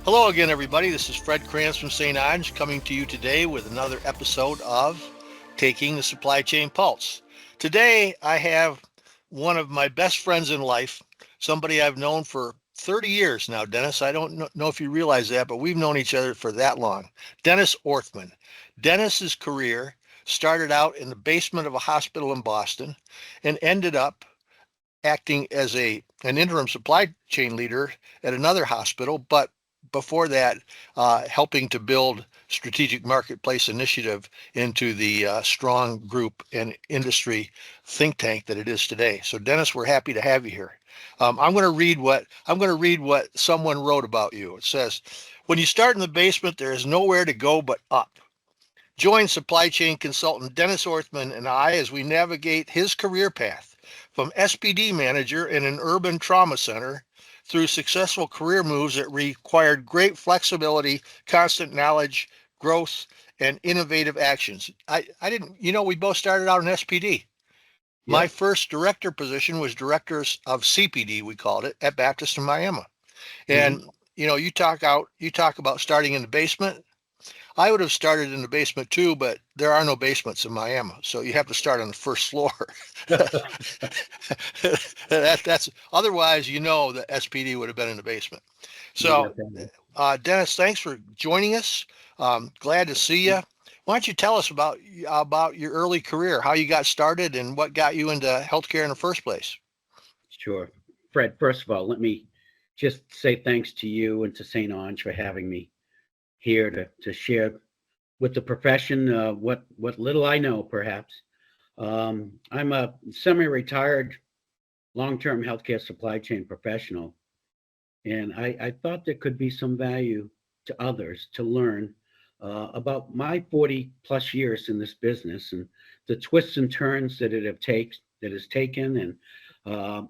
Hello again, everybody. This is Fred Kranz from St. Ange coming to you today with another episode of Taking the Supply Chain Pulse. Today, I have one of my best friends in life, somebody I've known for 30 years now, Dennis. I don't know if you realize that, but we've known each other for that long. Dennis Orthman. Dennis's career started out in the basement of a hospital in Boston and ended up acting as an interim supply chain leader at another hospital, but before that, helping to build strategic marketplace initiative into the strong group and industry think tank that it is today. So, Dennis, we're happy to have you here. I'm going to read what someone wrote about you. It says, "When you start in the basement, there is nowhere to go but up. Join supply chain consultant Dennis Orthman and I as we navigate his career path from SPD manager in an urban trauma center through successful career moves that required great flexibility, constant knowledge, growth, and innovative actions." I didn't, we both started out in SPD. My Yep. first director position was directors of CPD, we called it, at Baptist in Miami. hmm And you talk about starting in the basement. I would have started in the basement too, but there are no basements in Miami, so you have to start on the first floor. That's otherwise, the SPD would have been in the basement. You So, got that. Dennis, thanks for joining us. Glad to see you. Why don't you tell us about your early career, how you got started, and what got you into healthcare in the first place? Sure. Fred, first of all, let me just say thanks to you and to St. Ange for having me here to share with the profession what little I know, perhaps. I'm a semi-retired long-term healthcare supply chain professional, and I thought there could be some value to others to learn about my 40 plus years in this business and the twists and turns that has taken, and uh,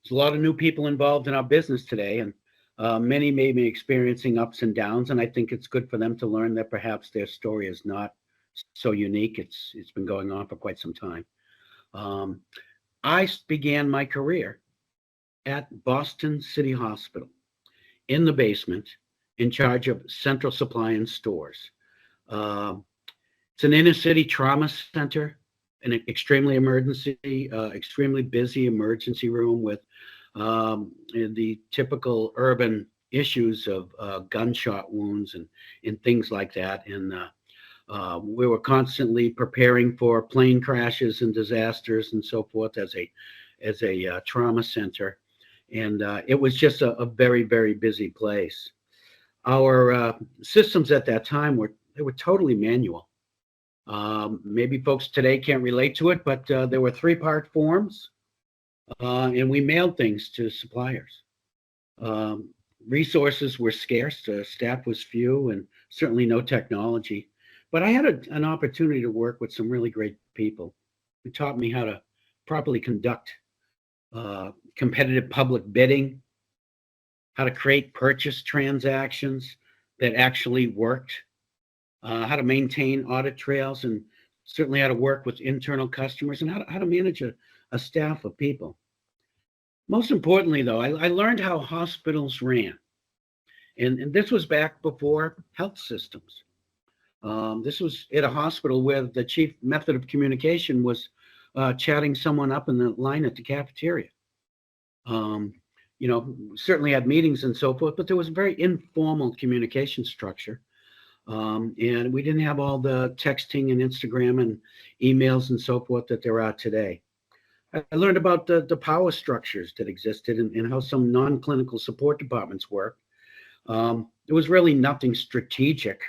there's a lot of new people involved in our business today, and many may be experiencing ups and downs. And I think it's good for them to learn that perhaps their story is not so unique. It's been going on for quite some time. Um, I began my career at Boston City Hospital in the basement, in charge of central supply and stores. Uh, it's an inner city trauma center, an extremely busy emergency room with the typical urban issues of gunshot wounds and things like that. And we were constantly preparing for plane crashes and disasters and so forth as a trauma center. And it was just a very, very busy place. Our systems at that time were totally manual. Maybe folks today can't relate to it, but there were three-part forms, and we mailed things to suppliers. Um, Resources were scarce, staff was few, and certainly no technology. But I had an opportunity to work with some really great people who taught me how to properly conduct competitive public bidding, how to create purchase transactions that actually worked, how to maintain audit trails, and certainly how to work with internal customers, and how to manage a staff of people. Most importantly, though, I learned how hospitals ran. And this was back before health systems. This was at a hospital where the chief method of communication was chatting someone up in the line at the cafeteria. Um, Certainly had meetings and so forth, but there was a very informal communication structure. And we didn't have all the texting and Instagram and emails and so forth that there are today. I learned about the power structures that existed and how some non-clinical support departments work. There was really nothing strategic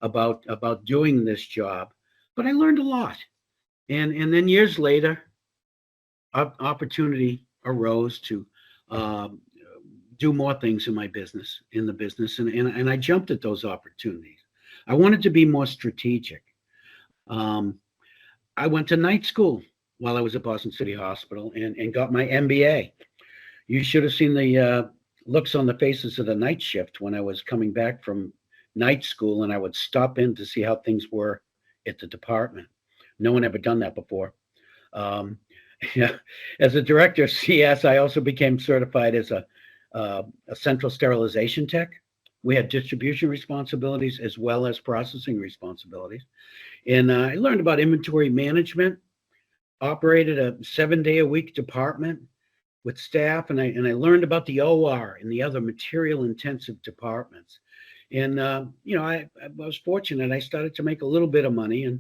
about doing this job, but I learned a lot. And then years later, opportunity arose to um, do more things in the business, and I jumped at those opportunities. I wanted to be more strategic. Um, I went to night school while I was at Boston City Hospital and got my MBA. You should have seen the looks on the faces of the night shift when I was coming back from night school, and I would stop in to see how things were at the department. No one ever done that before. Um, yeah, as a director of CS, I also became certified as a central sterilization tech, We had distribution responsibilities as well as processing responsibilities. And I learned about inventory management, operated a 7 day a week department with staff, and I learned about the OR and the other material intensive departments. And I was fortunate. I started to make a little bit of money, and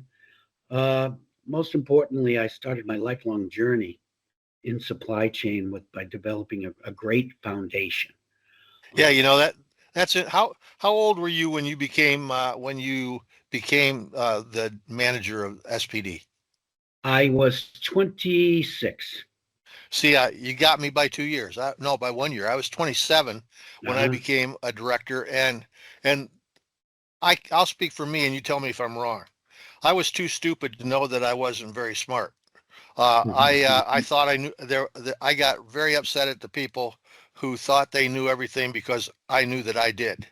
uh, most importantly, I started my lifelong journey in supply chain by developing a great foundation. Yeah, Um, that's it. How old were you when you became the manager of SPD? I was 26. See, you got me by 2 years. No, by 1 year. I was 27 when I Uh-huh. became a director, and I'll speak for me, and you tell me if I'm wrong. I was too stupid to know that I wasn't very smart. I thought I knew I got very upset at the people who thought they knew everything because I knew that I did.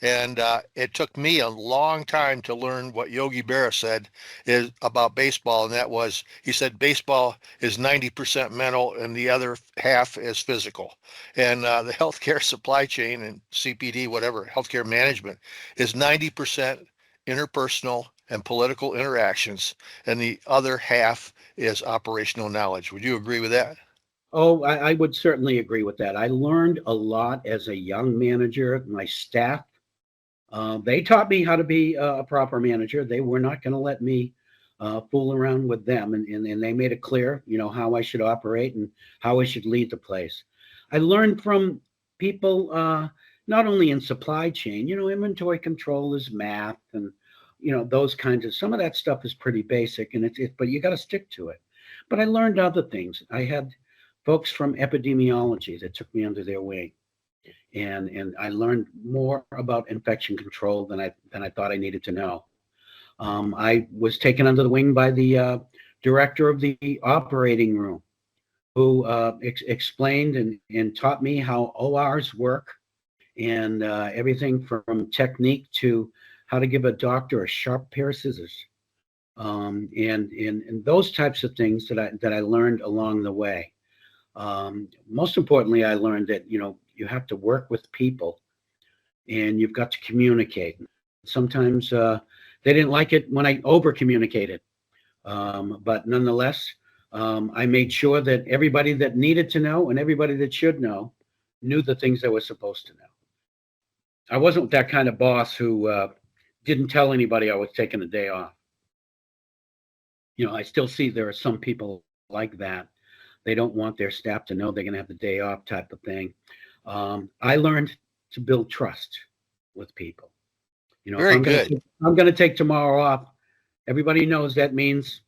And it took me a long time to learn what Yogi Berra said is about baseball, and that was he said baseball is 90% mental and the other half is physical. And the healthcare supply chain and CPD, whatever healthcare management, is 90% interpersonal and political interactions, and the other half is operational knowledge. Would you agree with that? Oh, I would certainly agree with that. I learned a lot as a young manager. My staff, they taught me how to be a proper manager. They were not going to let me fool around with them, and they made it clear, how I should operate and how I should lead the place. I learned from people, not only in supply chain. Inventory control is math, and those kinds of some of that stuff is pretty basic, and but you got to stick to it. But I learned other things. I had folks from epidemiology that took me under their wing, and I learned more about infection control than I thought I needed to know. I was taken under the wing by the director of the operating room, who explained and taught me how ORs work, and everything from technique to how to give a doctor a sharp pair of scissors, and those types of things that I learned along the way. Most importantly, I learned that you have to work with people, and you've got to communicate. Sometimes they didn't like it when I over communicated, but nonetheless, I made sure that everybody that needed to know and everybody that should know knew the things they were supposed to know. I wasn't that kind of boss who didn't tell anybody I was taking a day off. I still see there are some people like that. They don't want their staff to know they're going to have the day off, type of thing. I learned to build trust with people. If Very good. I'm going to take tomorrow off, everybody knows that means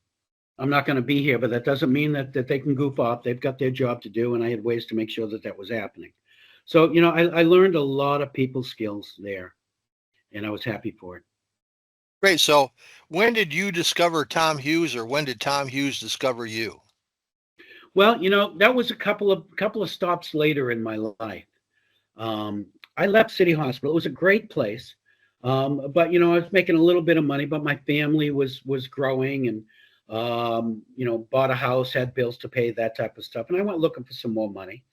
I'm not going to be here, but that doesn't mean that they can goof off. They've got their job to do, and I had ways to make sure that was happening. So, I learned a lot of people skills there, and I was happy for it. Great. So, when did you discover Tom Hughes, or when did Tom Hughes discover you? Well, that was a couple of stops later in my life. Um, I left City Hospital. It was a great place, but I was making a little bit of money. But my family was growing, and bought a house, had bills to pay, that type of stuff. And I went looking for some more money.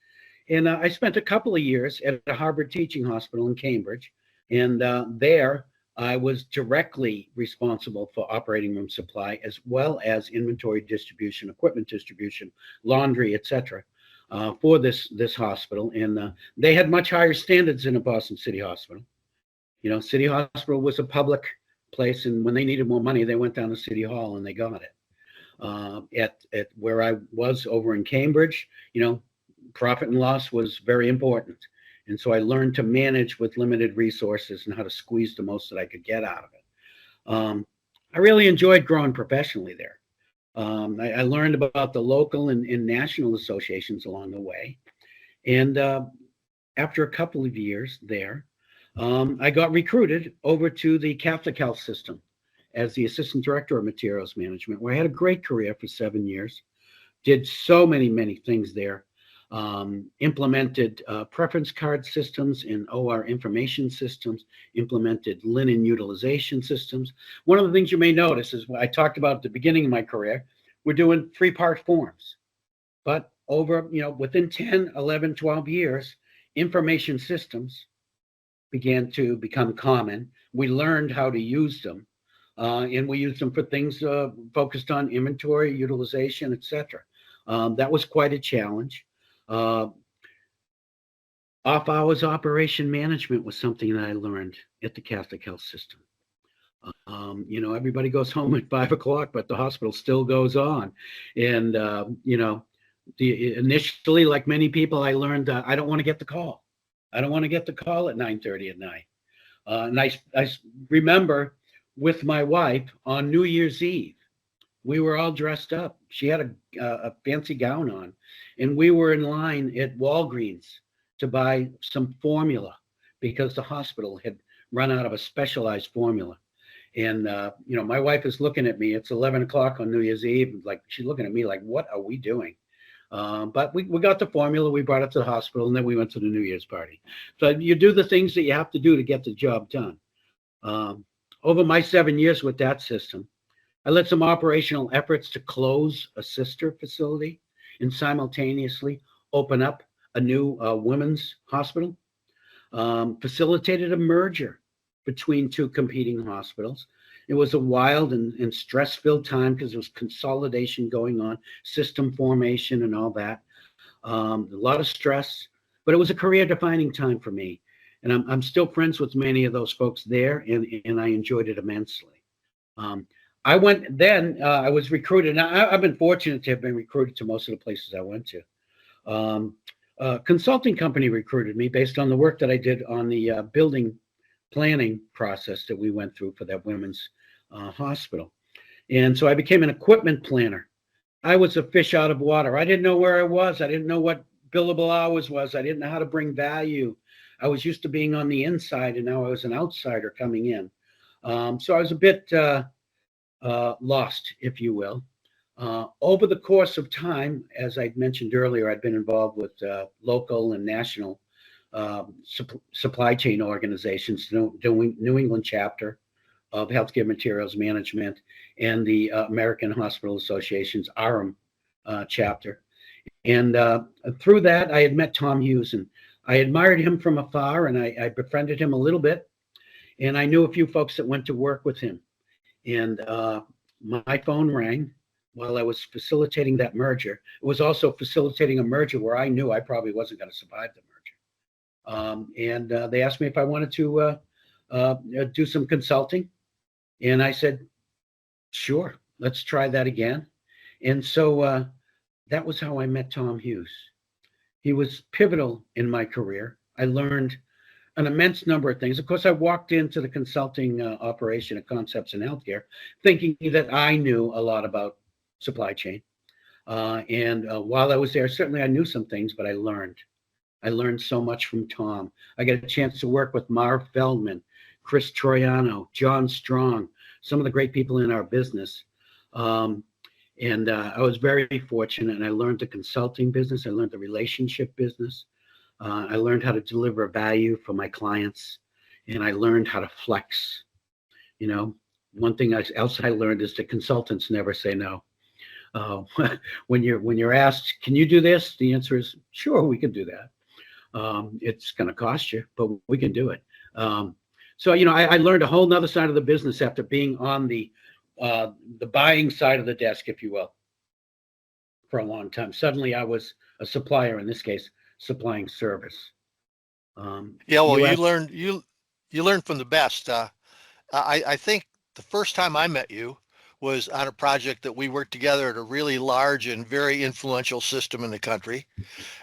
And I spent a couple of years at a Harvard teaching hospital in Cambridge, and there I was directly responsible for operating room supply as well as inventory distribution, equipment distribution, laundry, etc. For this hospital, and they had much higher standards than a Boston City Hospital. City Hospital was a public place, and when they needed more money, they went down to City Hall and they got it. At where I was over in Cambridge, profit and loss was very important. And so I learned to manage with limited resources and how to squeeze the most that I could get out of it. I really enjoyed growing professionally there. I learned about the local and national associations along the way. And after a couple of years there, I got recruited over to the Catholic Health System as the assistant director of materials management, where I had a great career for 7 years. Did so many things there. Implemented preference card systems and OR information systems, implemented linen utilization systems. One of the things you may notice is what I talked about at the beginning of my career, we're doing 3-part forms. But over, within 10, 11, 12 years, information systems began to become common. We learned how to use them, and we used them for things focused on inventory, utilization, etc. That was quite a challenge. Uh, Off hours operation management was something that I learned at the Catholic Health System. Everybody goes home at 5 o'clock, but the hospital still goes on. And, initially, like many people, I learned I don't want to get the call. I don't want to get the call at 9:30 at night. And I remember with my wife on New Year's Eve, we were all dressed up. She had a fancy gown on, and we were in line at Walgreens to buy some formula because the hospital had run out of a specialized formula. And my wife is looking at me. It's 11 o'clock on New Year's Eve. Like she's looking at me like, "What are we doing?" But we got the formula. We brought it to the hospital, and then we went to the New Year's party. So you do the things that you have to do to get the job done. Over my 7 years with that system, I led some operational efforts to close a sister facility and simultaneously open up a new women's hospital. Facilitated a merger between two competing hospitals. It was a wild and stress-filled time because there was consolidation going on, system formation, and all that. A lot of stress, but it was a career-defining time for me. And I'm still friends with many of those folks there, and I enjoyed it immensely. I went then. I was recruited. Now, I've been fortunate to have been recruited to most of the places I went to. A consulting company recruited me based on the work that I did on the building planning process that we went through for that women's hospital. And so I became an equipment planner. I was a fish out of water. I didn't know where I was. I didn't know what billable hours was. I didn't know how to bring value. I was used to being on the inside, and now I was an outsider coming in. So I was a bit lost, if you will. Over the course of time, as I mentioned earlier, I'd been involved with local and national supply chain organizations, doing New England chapter of Healthcare Materials Management and the American Hospital Association's ARM chapter. And through that, I had met Tom Hughes, and I admired him from afar, and I befriended him a little bit. And I knew a few folks that went to work with him. And my phone rang while I was facilitating that merger. It was also facilitating a merger where I knew I probably wasn't going to survive the merger. And they asked me if I wanted to do some consulting. And I said, sure, let's try that again. And so that was how I met Tom Hughes. He was pivotal in my career. I learned an immense number of things. Of course, I walked into the consulting operation at Concepts in Healthcare thinking that I knew a lot about supply chain. And while I was there, certainly I knew some things, but I learned. I learned so much from Tom. I got a chance to work with Marv Feldman, Chris Troiano, John Strong, some of the great people in our business. And I was very fortunate, and I learned the consulting business. I learned the relationship business. I learned how to deliver value for my clients, and I learned how to flex. One thing else I learned is that consultants never say no. When you're asked, can you do this? The answer is, sure, we can do that. It's going to cost you, but we can do it. So I learned a whole nother side of the business after being on the buying side of the desk, if you will, for a long time. Suddenly I was a supplier, in this case, supplying service. Yeah, well, you learned from the best. I think the first time I met you was on a project that we worked together at a really large and very influential system in the country.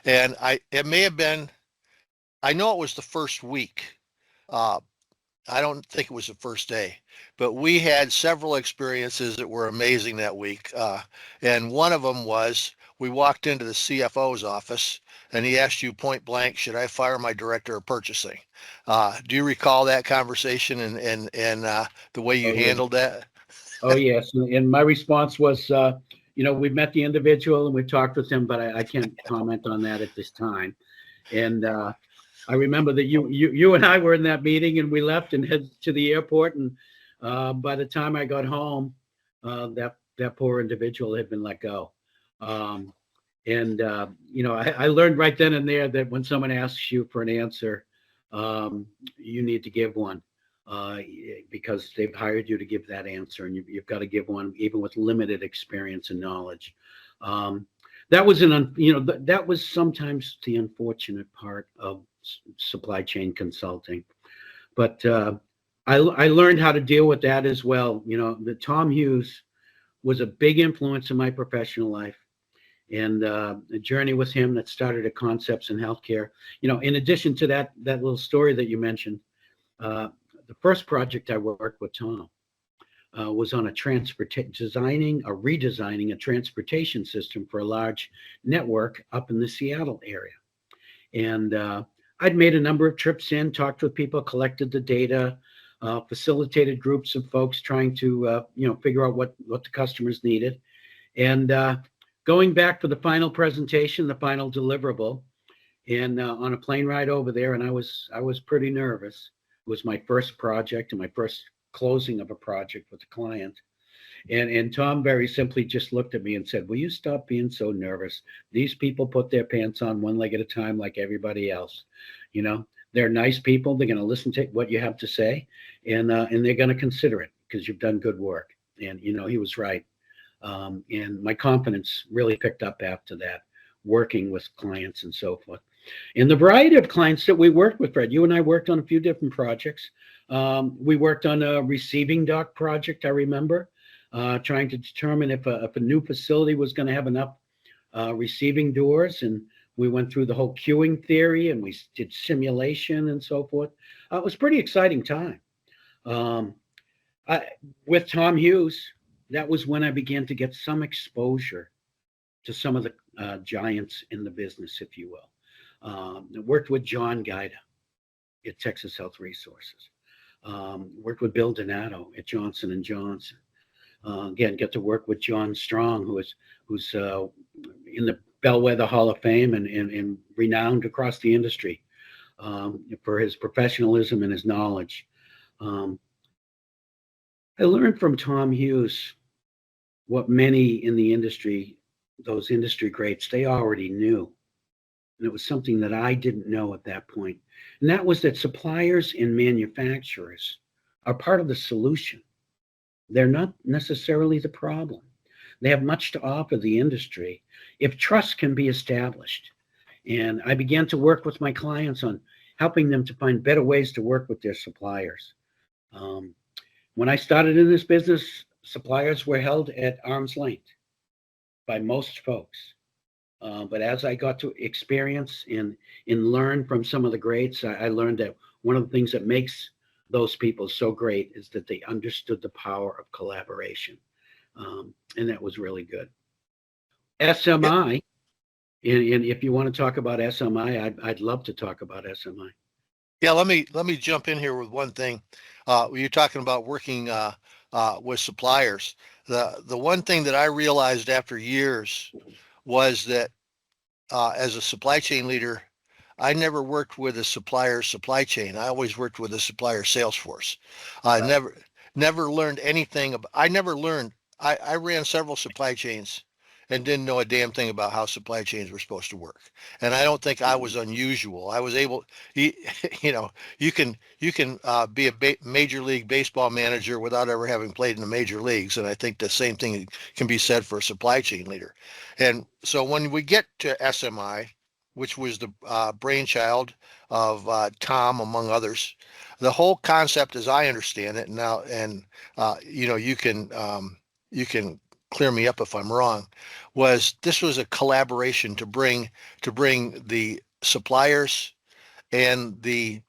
And it may have been, I know it was the first week. Uh, I don't think it was the first day, but we had several experiences that were amazing that week. And one of them was we walked into the CFO's office and he asked you point blank, should I fire my director of purchasing? Do you recall that conversation and the way you Oh, yeah. handled that? Oh, yes. And my response was, we've met the individual and we've talked with him, but I can't comment on that at this time. And I remember that you and I were in that meeting, and we left and headed to the airport. And by the time I got home, that poor individual had been let go. I learned right then and there that when someone asks you for an answer, you need to give one uh, because they've hired you to give that answer, and you've got to give one even with limited experience and knowledge. Um, that was that was sometimes the unfortunate part of supply chain consulting, but I learned how to deal with that as well. The Tom Hughes was a big influence in my professional life, and a journey with him that started at Concepts in Healthcare. In addition to that little story that you mentioned, uh, the first project I worked with Tom was on redesigning a transportation system for a large network up in the Seattle area. And I'd made a number of trips in, talked with people, collected the data, facilitated groups of folks trying to figure out what the customers needed. And going back for the final presentation, the final deliverable, and on a plane ride over there, and I was pretty nervous. It was my first project and my first closing of a project with a client. And Tom very simply just looked at me and said, "Will you stop being so nervous? These people put their pants on one leg at a time like everybody else. You know, they're nice people. They're going to listen to what you have to say, and they're going to consider it because you've done good work." And he was right. And my confidence really picked up after that, working with clients and so forth. And the variety of clients that we worked with, Fred, you and I worked on a few different projects. We worked on a receiving dock project, I remember, trying to determine if a new facility was going to have enough receiving doors. And we went through the whole queuing theory, and we did simulation and so forth. It was a pretty exciting time. Um, with Tom Hughes, that was when I began to get some exposure to some of the giants in the business, if you will. I worked with John Guida at Texas Health Resources. Worked with Bill Donato at Johnson and Johnson. Again, get to work with John Strong, who's in the Bellwether Hall of Fame and renowned across the industry for his professionalism and his knowledge. I learned from Tom Hughes what many in the industry, those industry greats, they already knew. And it was something that I didn't know at that point. And that was that suppliers and manufacturers are part of the solution. They're not necessarily the problem. They have much to offer the industry if trust can be established. And I began to work with my clients on helping them to find better ways to work with their suppliers. Um, when I started in this business, suppliers were held at arm's length by most folks. But as I got to experience and learn from some of the greats, I learned that one of the things that makes those people so great is that they understood the power of collaboration. And that was really good. Yeah, SMI, and if you want to talk about SMI, I'd love to talk about SMI. yeah. Let me jump in here with one thing. You're talking about working with suppliers. The one thing that I realized after years was that as a supply chain leader, I never worked with a supplier supply chain. I always worked with a supplier sales force. I Right. never learned anything about. I never learned. I ran several supply chains and didn't know a damn thing about how supply chains were supposed to work. And I don't think I was unusual. I was able, you, you know, you can be a major league baseball manager without ever having played in the major leagues. And I think the same thing can be said for a supply chain leader. And so when we get to SMI, which was the brainchild of Tom, among others, the whole concept, as I understand it now, and you can clear me up if I'm wrong, was this was a collaboration to bring the suppliers and the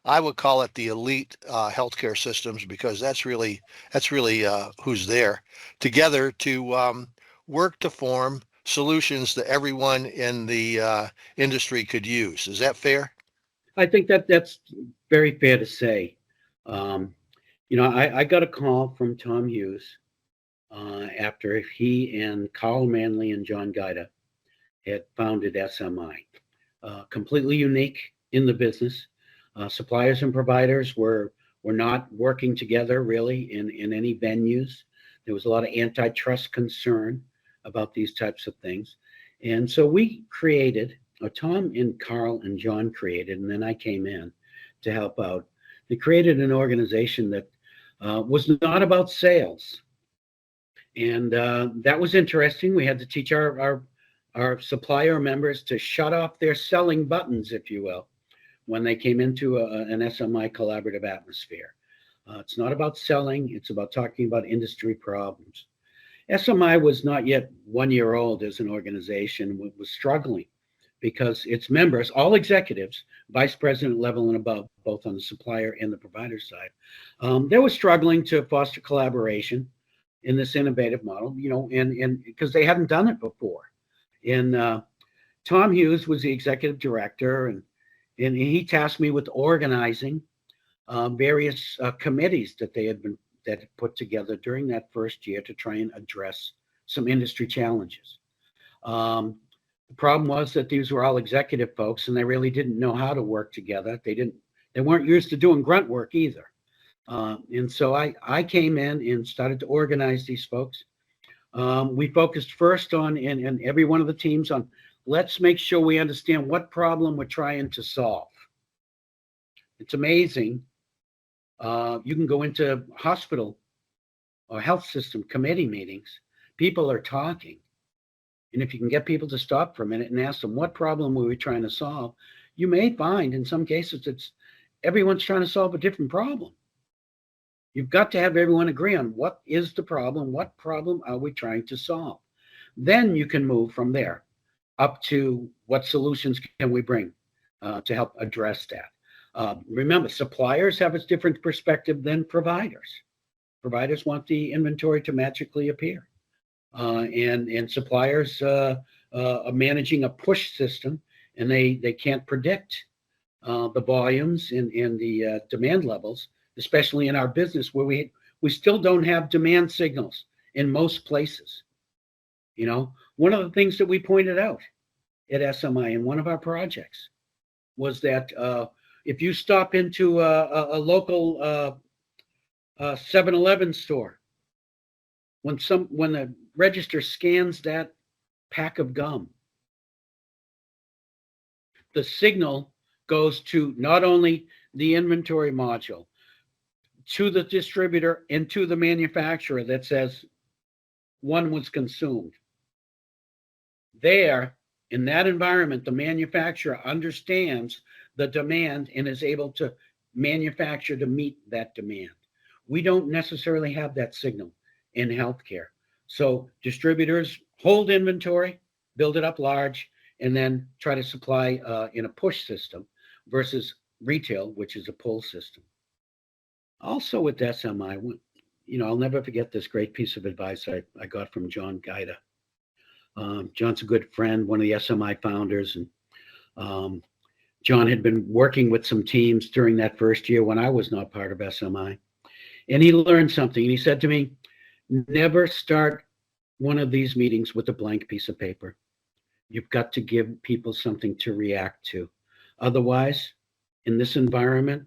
I would call it the elite healthcare systems because that's really who's there together to work to form solutions that everyone in the industry could use. Is that fair? I think that's very fair to say. Um, I got a call from Tom Hughes after he and Carl Manley and John Guida had founded SMI. Completely unique in the business. Suppliers and providers were not working together really in any venues. There was a lot of antitrust concern about these types of things. And so we created, Tom and Carl and John created, and then I came in to help out. They created an organization that was not about sales. And that was interesting. We had to teach our supplier members to shut off their selling buttons, if you will, when they came into an SMI collaborative atmosphere. It's not about selling. It's about talking about industry problems. SMI was not yet 1 year old as an organization, was struggling because its members, all executives, vice president level and above, both on the supplier and the provider side, they were struggling to foster collaboration in this innovative model, and because they hadn't done it before. And Tom Hughes was the executive director, and he tasked me with organizing various committees that they had put together during that first year to try and address some industry challenges. The problem was that these were all executive folks, and they really didn't know how to work together. They weren't used to doing grunt work either. And so I came in and started to organize these folks. We focused first on, in every one of the teams, on let's make sure we understand what problem we're trying to solve. It's amazing. You can go into hospital or health system committee meetings. People are talking. And if you can get people to stop for a minute and ask them, what problem were we trying to solve? You may find in some cases everyone's trying to solve a different problem. You've got to have everyone agree on what is the problem, what problem are we trying to solve. Then you can move from there up to what solutions can we bring to help address that. Remember, suppliers have a different perspective than providers. Providers want the inventory to magically appear. And suppliers are managing a push system, and they can't predict the volumes and the demand levels, especially in our business where we still don't have demand signals in most places. One of the things that we pointed out at SMI in one of our projects was that if you stop into a local 7-Eleven store, when the register scans that pack of gum, the signal goes to not only the inventory module, to the distributor and to the manufacturer that says one was consumed. There, in that environment, the manufacturer understands the demand and is able to manufacture to meet that demand. We don't necessarily have that signal in healthcare. So distributors hold inventory, build it up large, and then try to supply in a push system versus retail, which is a pull system. Also with SMI, I'll never forget this great piece of advice I got from John Gaida. John's a good friend, one of the SMI founders, and John had been working with some teams during that first year when I was not part of SMI. And he learned something. And he said to me, never start one of these meetings with a blank piece of paper. You've got to give people something to react to. Otherwise, in this environment,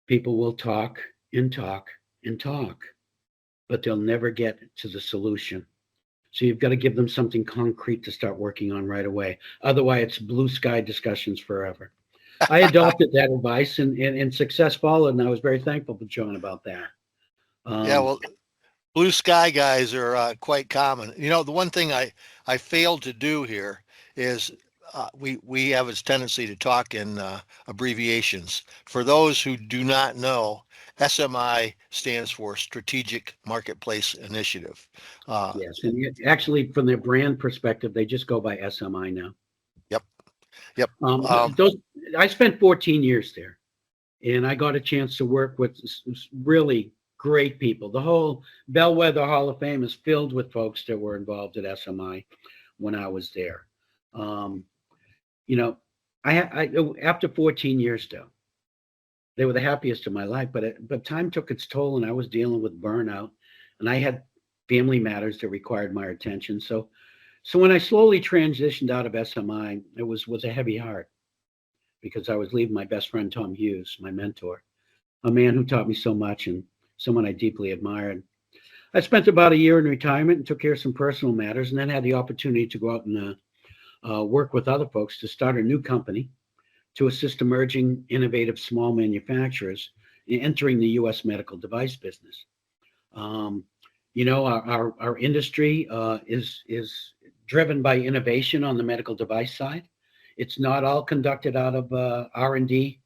people will talk and talk and talk, but they'll never get to the solution. So you've got to give them something concrete to start working on right away. Otherwise, it's blue sky discussions forever. I adopted that advice, and success followed, and I was very thankful to John about that. Yeah, well, blue sky guys are quite common. The one thing I failed to do here is we have a tendency to talk in abbreviations. For those who do not know, SMI stands for Strategic Marketplace Initiative. Yes, and actually, from their brand perspective, they just go by SMI now. Yep. I spent 14 years there, and I got a chance to work with really great people. The whole Bellwether Hall of Fame is filled with folks that were involved at SMI when I was there. After 14 years though, they were the happiest of my life, but time took its toll, and I was dealing with burnout, and I had family matters that required my attention. So when I slowly transitioned out of SMI, it was with a heavy heart, because I was leaving my best friend, Tom Hughes, my mentor, a man who taught me so much and someone I deeply admired. I spent about a year in retirement and took care of some personal matters, and then had the opportunity to go out and work with other folks to start a new company to assist emerging, innovative small manufacturers in entering the U.S. medical device business. Um, our industry is driven by innovation on the medical device side. It's not all conducted out of R&D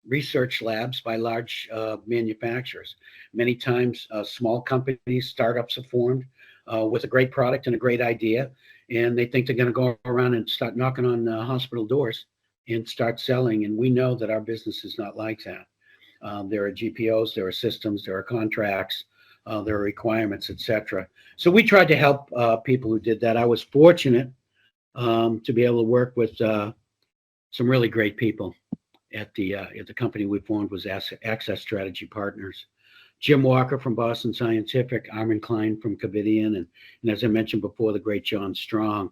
research labs by large manufacturers. Many times, small companies, startups are formed with a great product and a great idea, and they think they're going to go around and start knocking on hospital doors and start selling. And we know that our business is not like that. There are GPOs, there are systems, there are contracts, there are requirements, etc. So we tried to help people who did that. I was fortunate to be able to work with some really great people at the company we formed was Access Strategy Partners. Jim Walker from Boston Scientific, Armin Klein from Covidian, and as I mentioned before, the great John Strong.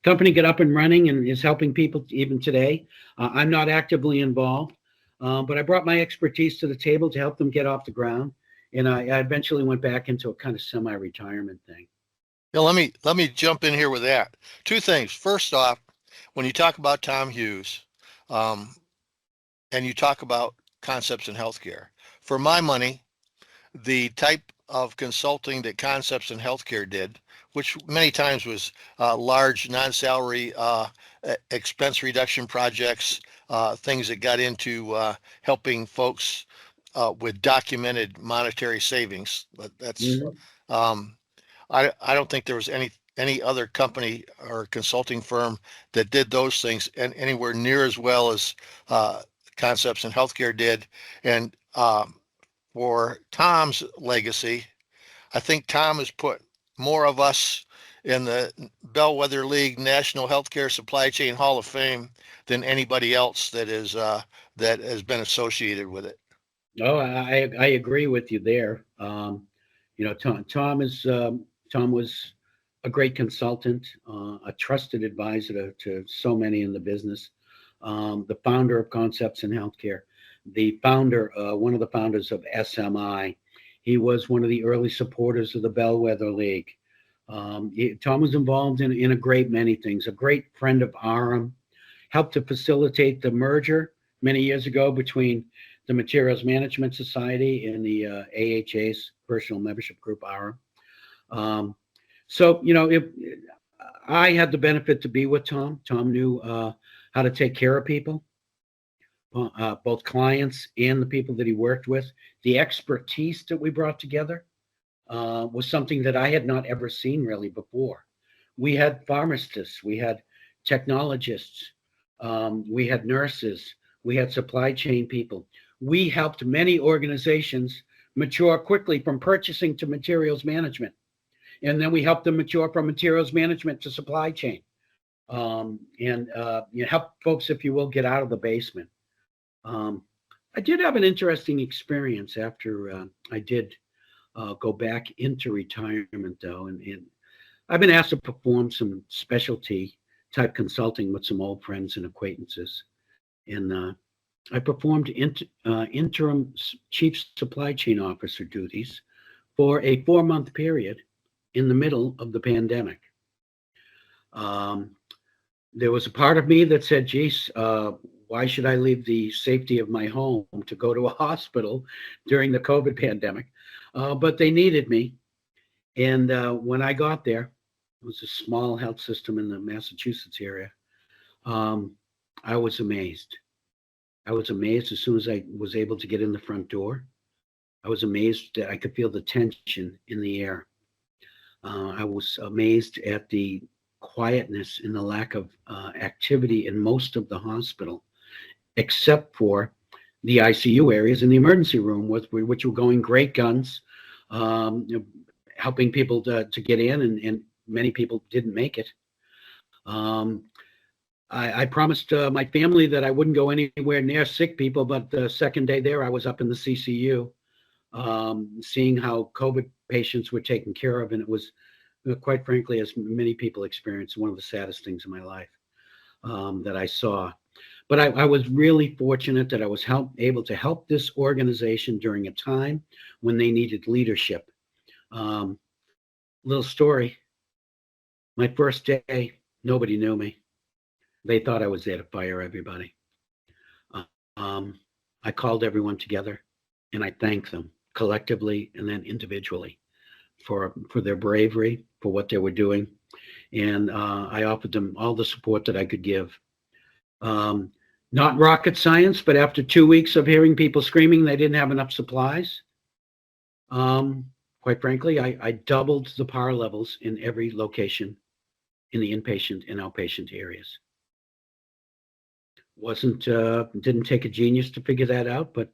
Company got up and running and is helping people even today. I'm not actively involved, but I brought my expertise to the table to help them get off the ground. And I eventually went back into a kind of semi-retirement thing. Yeah, let me jump in here with that. Two things. First off, when you talk about Tom Hughes, um, and you talk about concepts in healthcare, for my money, the type of consulting that Concepts in Healthcare did, which many times was large non-salary expense reduction projects, things that got into helping folks with documented monetary savings. That's Mhm. um, I don't think there was any other company or consulting firm that did those things and anywhere near as well as Concepts in Healthcare did. And for Tom's legacy, I think Tom has put more of us in the Bellwether League National Healthcare Supply Chain Hall of Fame than anybody else that has been associated with it. Oh, I agree with you there. Tom was a great consultant, a trusted advisor to so many in the business. The founder of Concepts in Healthcare, one of the founders of SMI. He was one of the early supporters of the Bellwether League. Tom was involved in a great many things. A great friend of Aram, helped to facilitate the merger many years ago between the Materials Management Society and the AHA's Personal Membership Group, Aram. Um, so, if I had the benefit to be with Tom, Tom knew how to take care of people, both clients and the people that he worked with. The expertise that we brought together was something that I had not ever seen really before. We had pharmacists, we had technologists, we had nurses, we had supply chain people. We helped many organizations mature quickly from purchasing to materials management. And then we helped them mature from materials management to supply chain. And help folks, if you will, get out of the basement. Um, I did have an interesting experience after I did go back into retirement, though, and I've been asked to perform some specialty type consulting with some old friends and acquaintances, and I performed interim chief supply chain officer duties for a 4-month period in the middle of the pandemic. Um, there was a part of me that said, geez, why should I leave the safety of my home to go to a hospital during the COVID pandemic? But they needed me. And when I got there, it was a small health system in the Massachusetts area. Um, I was amazed. I was amazed as soon as I was able to get in the front door. I was amazed that I could feel the tension in the air. I was amazed at the quietness and the lack of activity in most of the hospital, except for the ICU areas in the emergency room, which were going great guns, helping people to get in, and many people didn't make it. Um, I promised my family that I wouldn't go anywhere near sick people, but the second day there, I was up in the CCU, seeing how COVID patients were taken care of, and it was, quite frankly, as many people experienced, one of the saddest things in my life that I saw. But I was really fortunate that I was able to help this organization during a time when they needed leadership. Um, Little story. My first day, nobody knew me. They thought I was there to fire everybody. I called everyone together and I thanked them collectively and then individually for their bravery, for what they were doing. And I offered them all the support that I could give. Um, Not rocket science, but after 2 weeks of hearing people screaming they didn't have enough supplies, um, quite frankly, I doubled the power levels in every location in the inpatient and outpatient areas. Wasn't Didn't take a genius to figure that out, but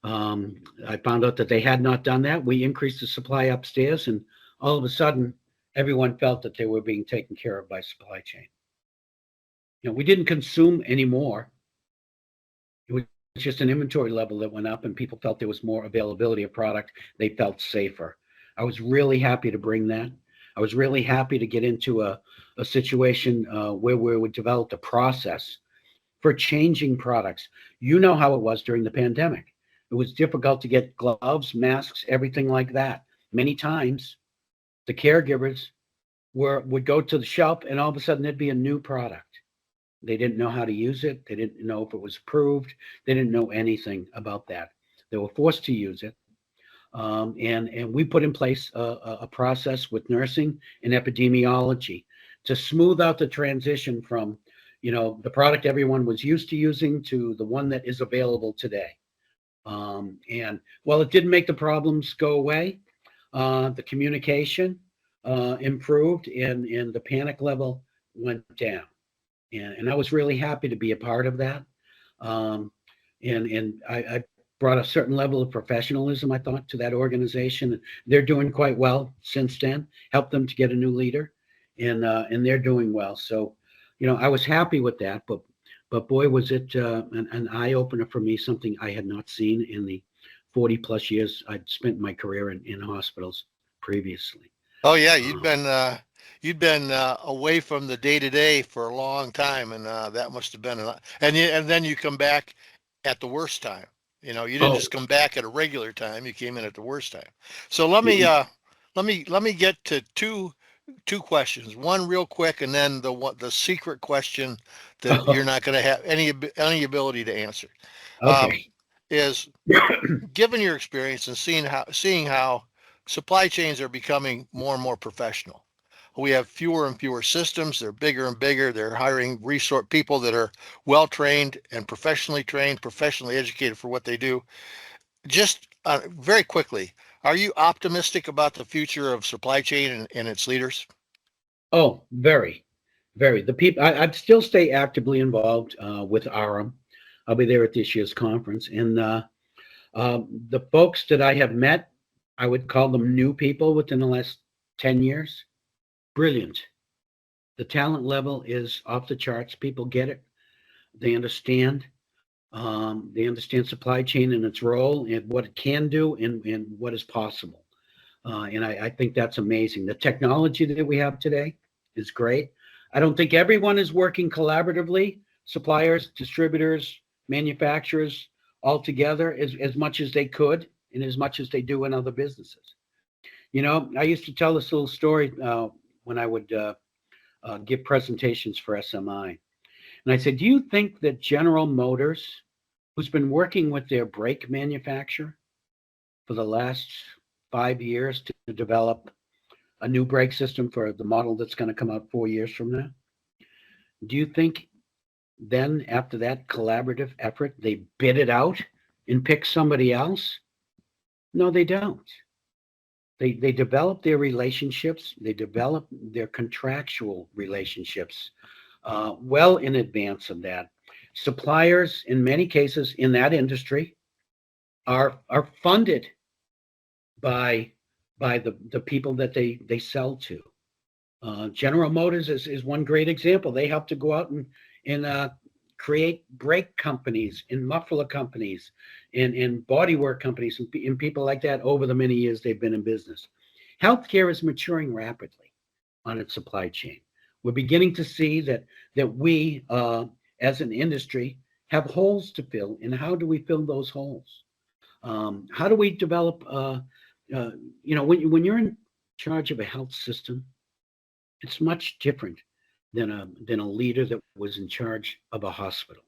I found out that they had not done that. We increased the supply upstairs, and all of a sudden, everyone felt that they were being taken care of by supply chain. We didn't consume anymore. It was just an inventory level that went up, and people felt there was more availability of product. They felt safer. I was really happy to bring that. I was really happy to get into a situation where we would develop a process for changing products. You know how it was during the pandemic. It was difficult to get gloves, masks, everything like that. Many times, the caregivers would go to the shelf, and all of a sudden there'd be a new product. They didn't know how to use it. They didn't know if it was approved. They didn't know anything about that. They were forced to use it. And we put in place a process with nursing and epidemiology to smooth out the transition from, the product everyone was used to using to the one that is available today. And while it didn't make the problems go away, the communication improved, and the panic level went down. And I was really happy to be a part of that. Um, and I brought a certain level of professionalism, I thought, to that organization. They're doing quite well since then. Helped them to get a new leader, and they're doing well. So, I was happy with that. But boy, was it an eye opener for me. Something I had not seen in the 40 plus years I'd spent my career in hospitals previously. Oh yeah, Uh, you'd been away from the day to day for a long time, and that must have been and then you come back at the worst time. You didn't oh, just come back at a regular time; you came in at the worst time. So let me get to two questions. One real quick, and then the secret question that you're not going to have any ability to answer um, okay. is given your experience and seeing how supply chains are becoming more and more professional. We have fewer and fewer systems. They're bigger and bigger. They're hiring resource people that are well trained, professionally educated for what they do. Just very quickly, are you optimistic about the future of supply chain and its leaders? Oh, very, very. The people, I'd still stay actively involved with ARM. I'll be there at this year's conference. And the folks that I have met, I would call them new people within the last 10 years. Brilliant. The talent level is off the charts. People get it. They understand. They understand supply chain and its role and what it can do and what is possible. And I think that's amazing. The technology that we have today is great. I don't think everyone is working collaboratively, suppliers, distributors, manufacturers, all together as much as they could and as much as they do in other businesses. I used to tell this little story when I would give presentations for SMI. And I said, do you think that General Motors, who's been working with their brake manufacturer for the last 5 years to develop a new brake system for the model that's going to come out 4 years from now, do you think then after that collaborative effort, they bid it out and pick somebody else? No, they don't. They develop their relationships, they develop their contractual relationships well in advance of that. Suppliers, in many cases in that industry, are funded by the people that they sell to. General Motors is one great example. They help to go out and create brake companies and muffler companies and bodywork companies and people like that over the many years they've been in business. Healthcare is maturing rapidly on its supply chain. We're beginning to see that we, as an industry, have holes to fill. And how do we fill those holes? How do we develop? When you're in charge of a health system, it's much different than a leader that was in charge of a hospital.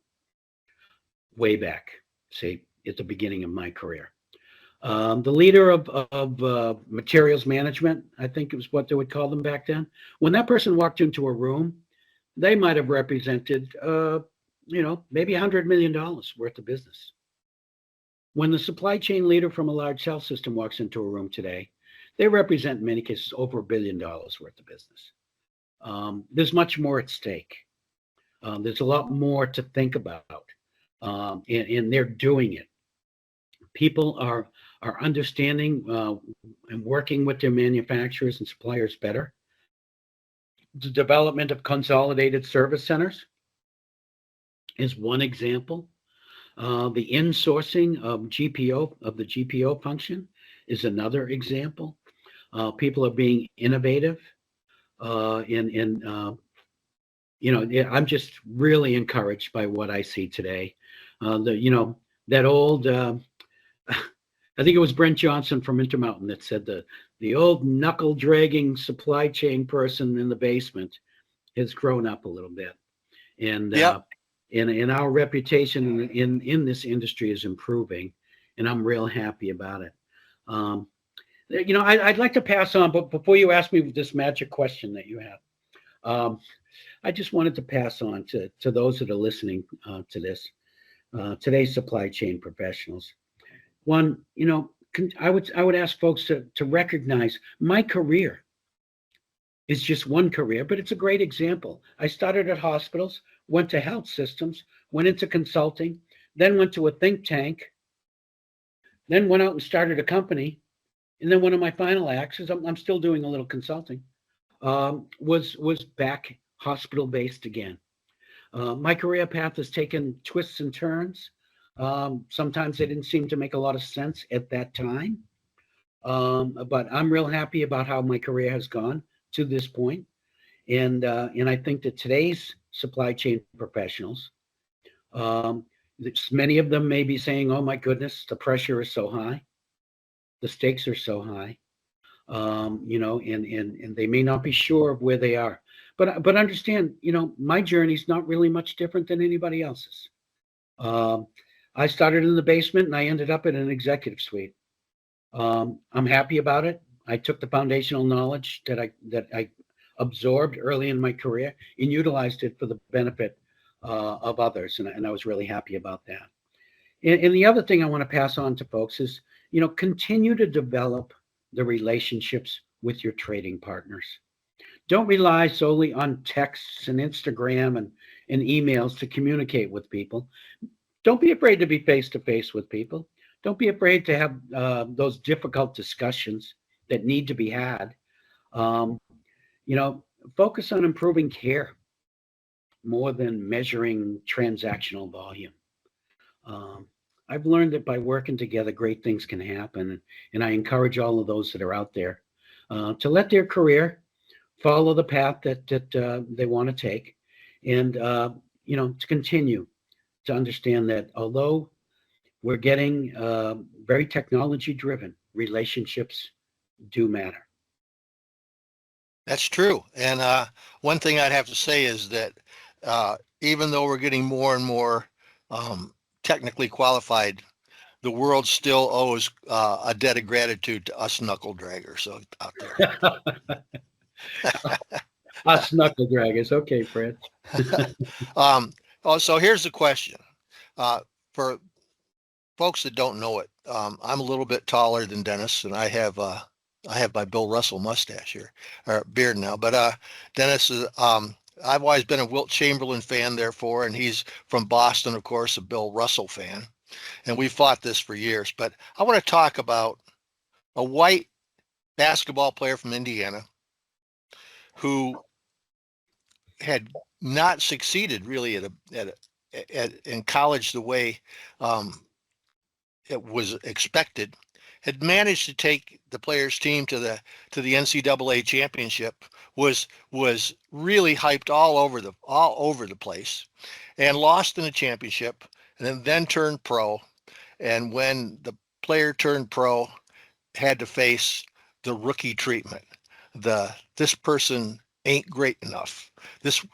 way back, say at the beginning of my career. The leader of materials management, I think it was what they would call them back then. When that person walked into a room, they might have represented, maybe $100 million worth of business. When the supply chain leader from a large health system walks into a room today, they represent in many cases over $1 billion worth of business. There's much more at stake. There's a lot more to think about, and they're doing it. People are understanding and working with their manufacturers and suppliers better. The development of consolidated service centers is one example. The insourcing of the GPO function is another example. People are being innovative, I'm just really encouraged by what I see today. That old I think it was Brent Johnson from Intermountain that said the old knuckle dragging supply chain person in the basement has grown up a little bit, and Yep. and our reputation in this industry is improving, and I'm real happy about it. I'd like to pass on, but before you ask me this magic question that you have, I just wanted to pass on to those that are listening to this, today's supply chain professionals. One, I would ask folks to recognize my career is just one career, but it's a great example. I started at hospitals, went to health systems, went into consulting, then went to a think tank, then went out and started a company, and then one of my final acts is I'm still doing a little consulting. Was back hospital based again. My career path has taken twists and turns. Sometimes they didn't seem to make a lot of sense at that time. But I'm real happy about how my career has gone to this point. And I think that today's supply chain professionals, um, many of them may be saying, "Oh my goodness, the pressure is so high, the stakes are so high," and they may not be sure of where they are. But understand, my journey is not really much different than anybody else's. Um, I started in the basement and I ended up in an executive suite. I'm happy about it. I took the foundational knowledge that I absorbed early in my career and utilized it for the benefit of others, and I was really happy about that. And the other thing I want to pass on to folks is, continue to develop the relationships with your trading partners. Don't rely solely on texts and Instagram and emails to communicate with people. Don't be afraid to be face to face with people. Don't be afraid to have those difficult discussions that need to be had. Um, you know, Focus on improving care more than measuring transactional volume. Um, I've learned that by working together, great things can happen. And I encourage all of those that are out there to let their career follow the path that they want to take, and to continue to understand that although we're getting very technology driven, relationships do matter. That's true. And one thing I'd have to say is that even though we're getting more and more technically qualified, the world still owes a debt of gratitude to us knuckle draggers out there. Us knuckle draggers. Okay, Fred. So here's the question. For folks that don't know it, I'm a little bit taller than Dennis, and I have my Bill Russell mustache here, or beard now. But Dennis is I've always been a Wilt Chamberlain fan, therefore, and he's from Boston, of course, a Bill Russell fan, and we fought this for years. But I want to talk about a white basketball player from Indiana who had not succeeded really in college the way um, it was expected, had managed to take the players' team to the NCAA championship, was really hyped all over the place, and lost in the championship, and then turned pro. And when the player turned pro, had to face the rookie treatment. This person ain't great enough. This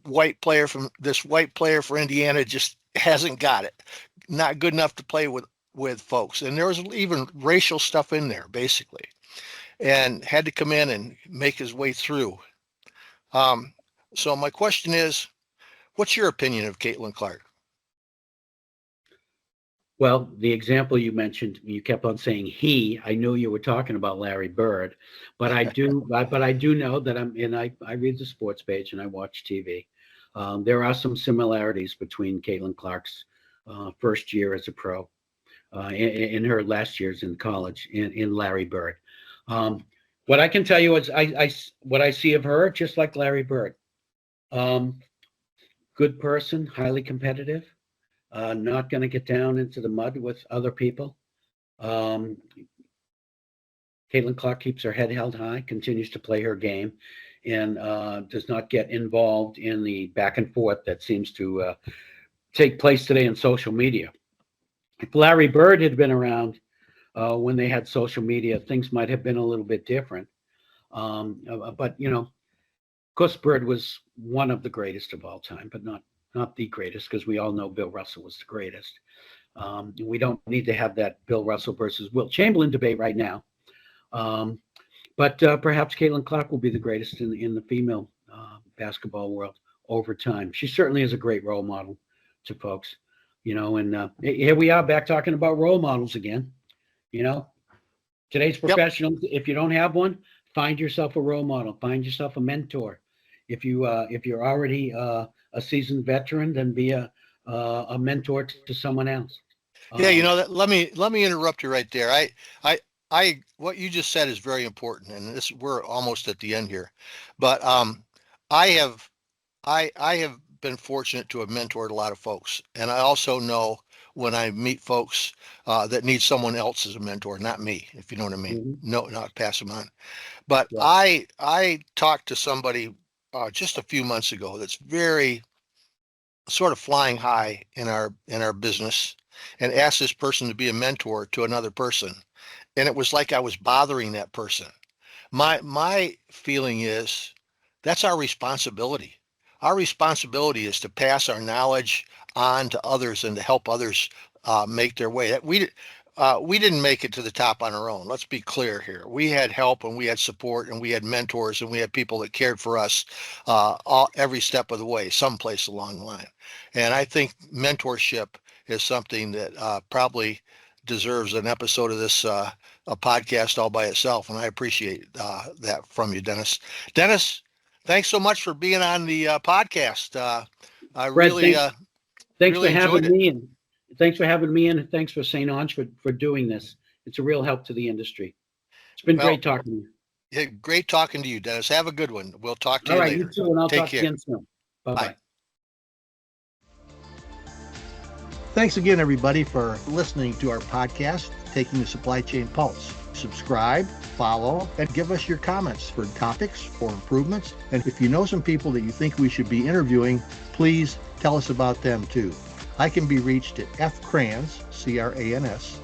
white player for Indiana just hasn't got it. not good enough to play with folks. And there was even racial stuff in there, basically, and had to come in and make his way through. Um, so my question is, what's your opinion of Caitlin Clark? Well, the example you mentioned, you kept on saying he. I knew you were talking about Larry Bird, but I do know that I read the sports page and I watch TV. There are some similarities between Caitlin Clark's first year as a pro, in her last years in college, in Larry Bird. What I can tell you is what I see of her, just like Larry Bird. Um, Good person, highly competitive, not going to get down into the mud with other people. Um, Caitlin Clark keeps her head held high, continues to play her game, and does not get involved in the back and forth that seems to take place today in social media. If Larry Bird had been around when they had social media, things might have been a little bit different. But of course, Bird was one of the greatest of all time, but not the greatest, because we all know Bill Russell was the greatest. We don't need to have that Bill Russell versus Wilt Chamberlain debate right now. But perhaps Caitlin Clark will be the greatest in the female basketball world over time. She certainly is a great role model to folks, and here we are back talking about role models again. Today's Yep. professionals, if you don't have one, find yourself a role model, find yourself a mentor. If you're already a seasoned veteran, then be a mentor to someone else. Yeah, that let me interrupt you right there. What you just said is very important, and we're almost at the end here, but I have I have been fortunate to have mentored a lot of folks, and I also know when I meet folks that need someone else as a mentor, not me, if you know what I mean. Mm-hmm. No, not pass them on. But Yeah. I talked to somebody just a few months ago that's very sort of flying high in our business, and asked this person to be a mentor to another person, and it was like I was bothering that person. My feeling is that's our responsibility. Our responsibility is to pass our knowledge on to others and to help others make their way. We didn't make it to the top on our own. Let's be clear here. We had help and we had support and we had mentors and we had people that cared for us every step of the way, someplace along the line. And I think mentorship is something that probably deserves an episode of this a podcast all by itself, and I appreciate that from you, Dennis. Dennis, thanks so much for being on the podcast. I Fred, really, thanks for really enjoyed having it. me, and thanks for having me, and thanks for St. Ange for doing this. It's a real help to the industry. It's been Well, great talking to you. yeah, great talking to you, Dennis. Have a good one. We'll talk to All you right, you later. too, and I'll Take talk care. again soon. Bye Bye. bye. Thanks again, everybody, for listening to our podcast, Taking the Supply Chain Pulse. Subscribe, follow, and give us your comments for topics or improvements. And if you know some people that you think we should be interviewing, please tell us about them too. I can be reached at fcrans, C-R-A-N-S,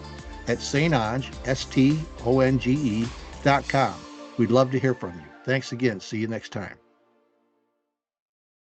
at StOnge, STONGE.com. We'd love to hear from you. Thanks again. See you next time.